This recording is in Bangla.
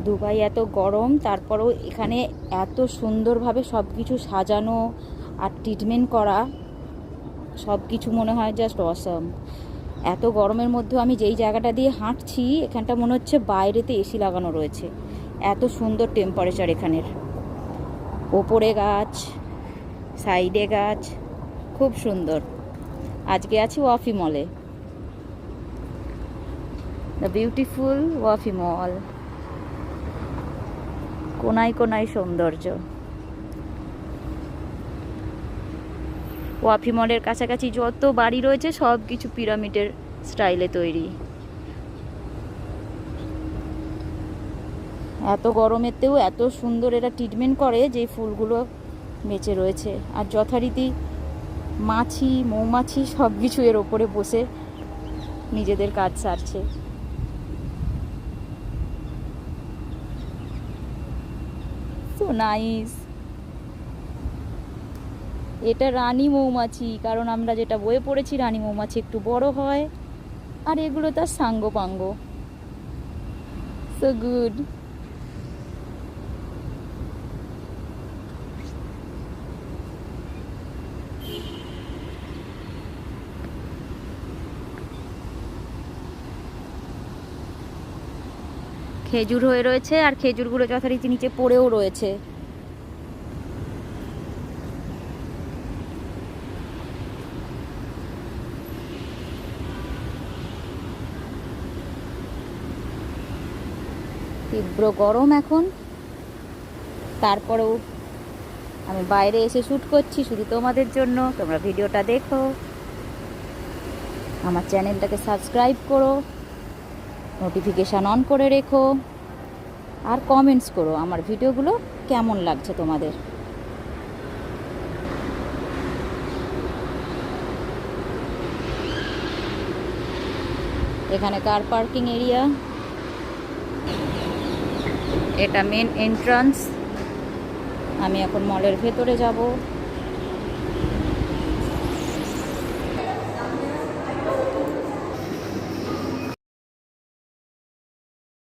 দুবাই এত গরম, তারপরেও এখানে এত সুন্দরভাবে সব কিছু সাজানো আর ট্রিটমেন্ট করা, সব কিছু মনে হয় জাস্ট অসাম। এত গরমের মধ্যেও আমি যেই জায়গাটা দিয়ে হাঁটছি, এখানটা মনে হচ্ছে বাইরেতে এসি লাগানো রয়েছে, এত সুন্দর টেম্পারেচার এখানের। ওপরে গাছ, সাইডে গাছ, খুব সুন্দর। আজকে আছি ওয়াফি মলে, দ্য বিউটিফুল ওয়াফি মল। কোনায় কোনায় সৌন্দর্য। ওয়াফি মলের কাছাকাছি যত বাড়ি রয়েছে সব কিছু পিরামিডের স্টাইলে তৈরি। এত গরমেতেও এত সুন্দর এরা ট্রিটমেন্ট করে যে ফুলগুলো বেঁচে রয়েছে। আর যথারীতি মাছি, মৌমাছি সব কিছু এর ওপরে বসে নিজেদের কাজ সারছে। So nice. এটা রানী মৌমাছি, কারণ আমরা যেটা বইয়ে পড়েছি রানী মৌমাছি একটু বড় হয়, আর এগুলো তার সাঙ্গ পাঙ্গ। So good. খেজুর হয়ে রয়েছে, আর খেজুরগুলো যথারীতি নিচে পড়েও রয়েছে। তীব্র গরম এখন, তারপরেও আমি বাইরে এসে শ্যুট করছি শুধু তোমাদের জন্য। তোমরা ভিডিওটা দেখো, আমার চ্যানেলটাকে সাবস্ক্রাইব করো, নোটিফিকেশান অন করে রেখো, আর কমেন্টস করো আমার ভিডিওগুলো কেমন লাগছে তোমাদের। এখানে কার পার্কিং এরিয়া, এটা মেন এন্ট্রান্স। আমি এখন মলের ভেতরে যাব।